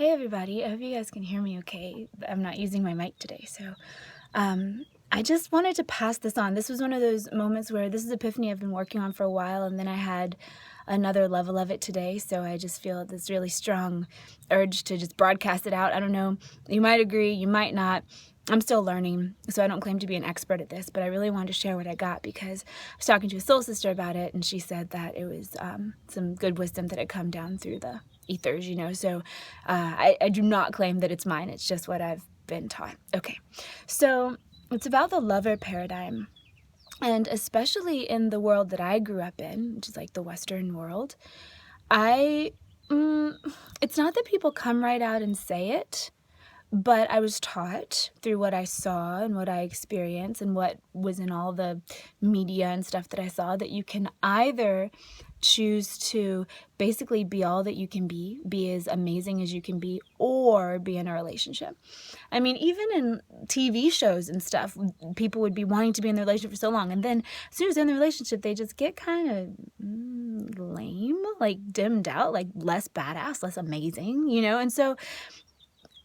Hey everybody, I hope you guys can hear me okay. I'm not using my mic today, so I just wanted to pass this on. This was one of those moments where this is epiphany I've been working on for a while, and then I had another level of it today, so I just feel this really strong urge to just broadcast it out. I don't know, you might agree, you might not. I'm still learning, so I don't claim to be an expert at this, but I really wanted to share what I got because I was talking to a soul sister about it, and she said that it was some good wisdom that had come down through the ethers, so I do not claim that it's mine. It's just what I've been taught. Okay, so it's about the lover paradigm. And especially in the world that I grew up in, which is like the Western world, I, it's not that people come right out and say it, but I was taught through what I saw and what I experienced and what was in all the media and stuff that I saw that you can either choose to basically be all that you can be as amazing as you can be, or be in a relationship. I mean, even in TV shows and stuff, people would be wanting to be in the relationship for so long, and then as soon as they're in the relationship, they just get kind of lame, like dimmed out, like less badass, less amazing, and so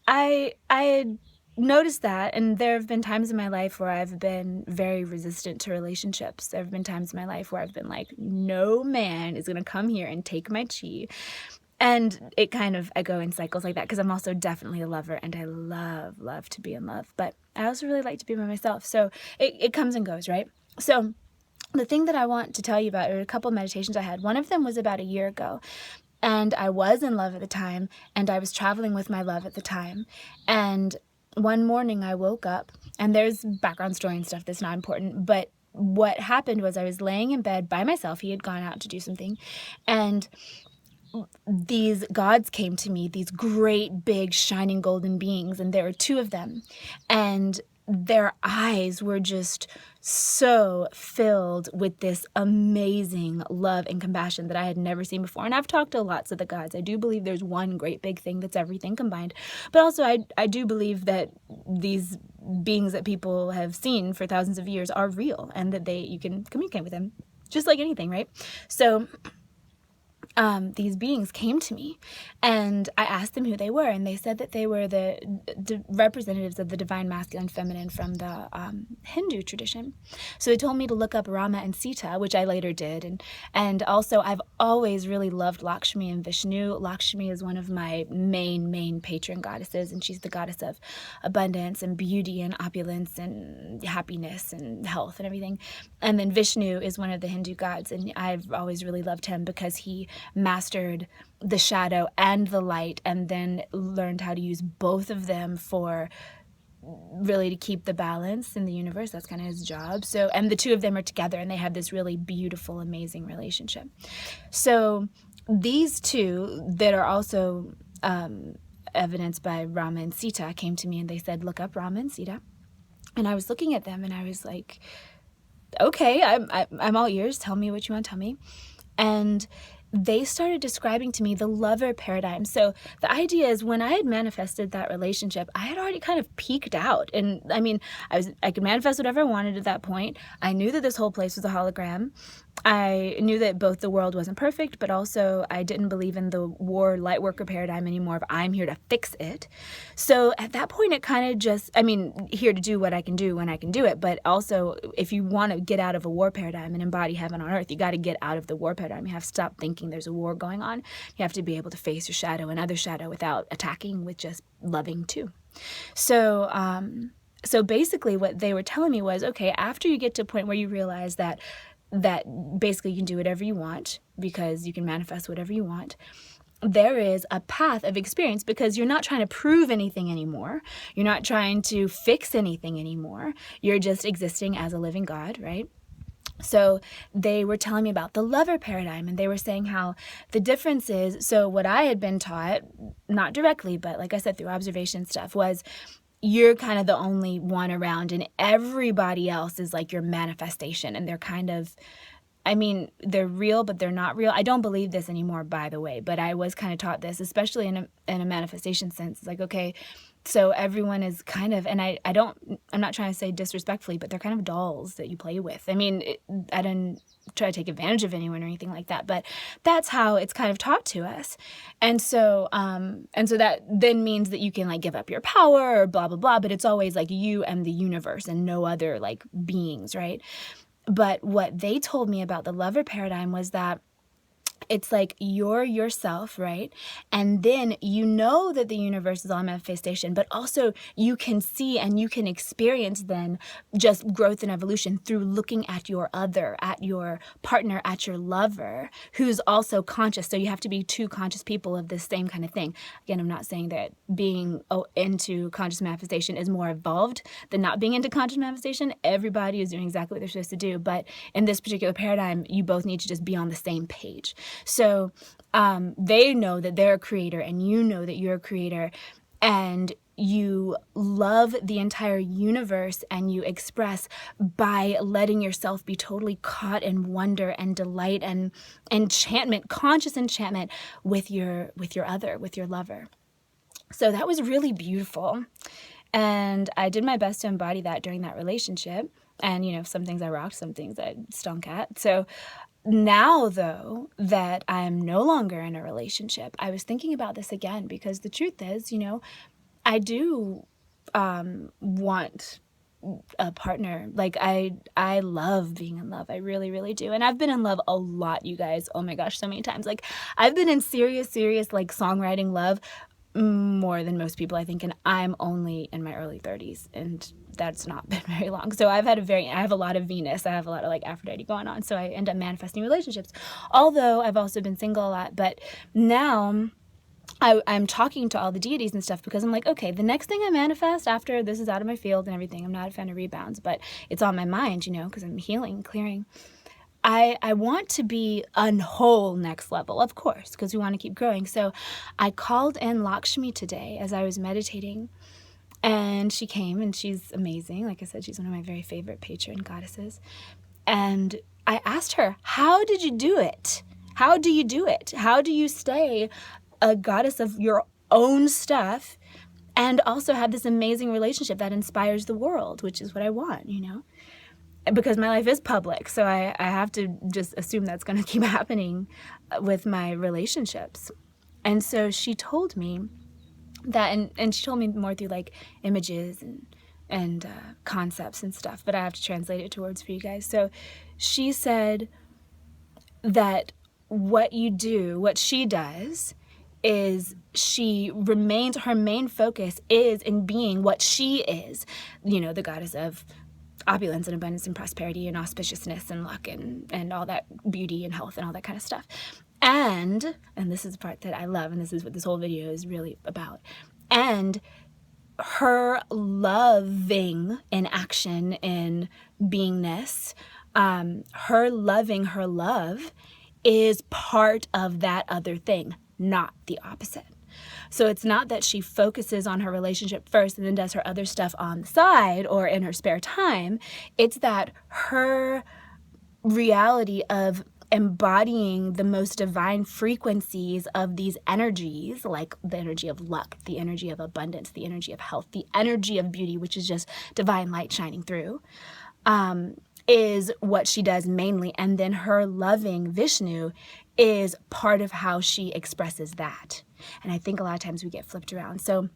I had noticed that, and there have been times in my life where I've been very resistant to relationships. There have been times in my life where I've been like, no man is going to come here and take my chi. And I go in cycles like that because I'm also definitely a lover, and I love to be in love. But I also really like to be by myself. So it comes and goes, right? So the thing that I want to tell you about are a couple meditations I had. One of them was about a year ago. And I was in love at the time, and I was traveling with my love at the time. And one morning I woke up, and there's background story and stuff that's not important, but what happened was I was laying in bed by myself. He had gone out to do something, and these gods came to me, these great big shining golden beings, and there were two of them, and their eyes were just so filled with this amazing love and compassion that I had never seen before. And I've talked to lots of the gods. I do believe there's one great big thing that's everything combined. But also I do believe that these beings that people have seen for thousands of years are real, and that you can communicate with them just like anything, right? So these beings came to me, and I asked them who they were, and they said that they were the representatives of the divine masculine feminine from the Hindu tradition. So they told me to look up Rama and Sita, which I later did, and also I've always really loved Lakshmi and Vishnu. Lakshmi is one of my main patron goddesses, and she's the goddess of abundance and beauty and opulence and happiness and health and everything. And then Vishnu is one of the Hindu gods, and I've always really loved him because he mastered the shadow and the light, and then learned how to use both of them for really to keep the balance in the universe. That's kind of his job. So, and the two of them are together, and they have this really beautiful, amazing relationship. So these two that are also evidenced by Rama and Sita came to me, and they said, look up Rama and Sita. And I was looking at them, and I was like, okay, I'm all ears. Tell me what you want to tell me. And they started describing to me the lover paradigm. So the idea is, when I had manifested that relationship, I had already kind of peaked out. And I mean, I could manifest whatever I wanted at that point. I knew that this whole place was a hologram. I knew that both the world wasn't perfect, but also I didn't believe in the war light worker paradigm anymore of I'm here to fix it. So at that point, it kind of just, here to do what I can do when I can do it. But also, if you want to get out of a war paradigm and embody heaven on earth, you got to get out of the war paradigm. You have to stop thinking there's a war going on. You have to be able to face your shadow and other shadow without attacking, with just loving too. So, so basically what they were telling me was, okay, after you get to a point where you realize that basically you can do whatever you want because you can manifest whatever you want, there is a path of experience, because you're not trying to prove anything anymore. You're not trying to fix anything anymore. You're just existing as a living God, right? So they were telling me about the lover paradigm, and they were saying how the difference is, so what I had been taught, not directly, but like I said, through observation stuff, was you're kind of the only one around, and everybody else is like your manifestation, and they're kind of I mean, they're real, but they're not real. I don't believe this anymore, by the way, but I was kind of taught this, especially in a manifestation sense. It's like, okay, so everyone is kind of, and I'm not trying to say disrespectfully, but they're kind of dolls that you play with. I mean, I didn't try to take advantage of anyone or anything like that, but that's how it's kind of taught to us. And so that then means that you can like give up your power or blah, blah, blah, but it's always like you and the universe and no other like beings, right? But what they told me about the lover paradigm was that it's like you're yourself, right? And then you know that the universe is all manifestation, but also you can see and you can experience then just growth and evolution through looking at your other, at your partner, at your lover, who's also conscious. So you have to be two conscious people of this same kind of thing. Again, I'm not saying that being into conscious manifestation is more evolved than not being into conscious manifestation. Everybody is doing exactly what they're supposed to do. But in this particular paradigm, you both need to just be on the same page. So they know that they're a creator and you know that you're a creator, and you love the entire universe and you express by letting yourself be totally caught in wonder and delight and enchantment, conscious enchantment with your other, with your lover. So that was really beautiful. And I did my best to embody that during that relationship. And, you know, some things I rocked, some things I stunk at. So now, though, that I'm no longer in a relationship, I was thinking about this again, because the truth is, you know, I do want a partner. Like I love being in love. I really, really do. And I've been in love a lot, you guys. Oh my gosh, so many times. Like I've been in serious like songwriting love more than most people, I think, and I'm only in my early 30s, and that's not been very long. So I have a lot of Venus, I have a lot of like Aphrodite going on, so I end up manifesting relationships, although I've also been single a lot. But now I'm talking to all the deities and stuff, because I'm like, okay, the next thing I manifest after this is out of my field and everything, I'm not a fan of rebounds, but it's on my mind, you know, because I'm healing, clearing. I want to be on whole next level, of course, because we want to keep growing. So I called in Lakshmi today as I was meditating, and she came, and she's amazing. Like I said, she's one of my very favorite patron goddesses. And I asked her, how did you do it? How do you do it? How do you stay a goddess of your own stuff and also have this amazing relationship that inspires the world, which is what I want, you know? Because my life is public, so I have to just assume that's going to keep happening with my relationships. And so she told me that, and she told me more through like images and concepts and stuff, but I have to translate it to words for you guys. So she said that what she does is her main focus is in being what she is, you know, the goddess of opulence and abundance and prosperity and auspiciousness and luck and all that beauty and health and all that kind of stuff. And this is the part that I love, and this is what this whole video is really about. And her loving in action, in beingness, her loving her love is part of that other thing, not the opposite. So it's not that she focuses on her relationship first and then does her other stuff on the side or in her spare time. It's that her reality of embodying the most divine frequencies of these energies, like the energy of luck, the energy of abundance, the energy of health, the energy of beauty, which is just divine light shining through, is what she does mainly. And then her loving Vishnu is part of how she expresses that. And I think a lot of times we get flipped around. So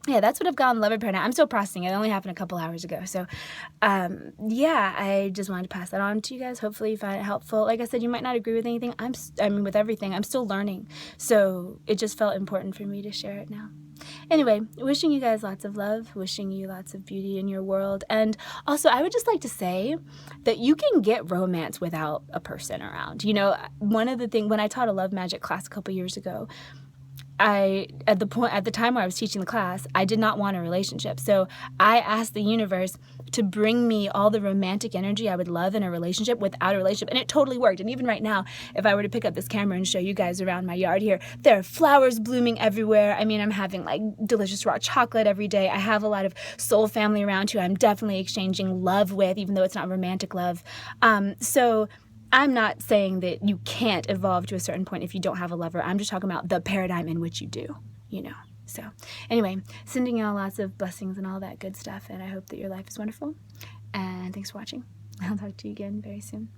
yeah, that's what I've got on Lover Paradigm. I'm still processing it. It only happened a couple hours ago. So yeah, I just wanted to pass that on to you guys. Hopefully you find it helpful. Like I said, you might not agree with anything. with everything. I'm still learning. So it just felt important for me to share it now. Anyway, wishing you guys lots of love, wishing you lots of beauty in your world. And also, I would just like to say that you can get romance without a person around. You know, one of the things, when I taught a love magic class a couple years ago, at the time where I was teaching the class, I did not want a relationship. So I asked the universe to bring me all the romantic energy I would love in a relationship without a relationship. And it totally worked. And even right now, if I were to pick up this camera and show you guys around my yard here, there are flowers blooming everywhere. I mean, I'm having like delicious raw chocolate every day. I have a lot of soul family around who I'm definitely exchanging love with, even though it's not romantic love. So I'm not saying that you can't evolve to a certain point if you don't have a lover. I'm just talking about the paradigm in which you do, you know. So anyway, sending y'all lots of blessings and all that good stuff, and I hope that your life is wonderful. And thanks for watching. I'll talk to you again very soon.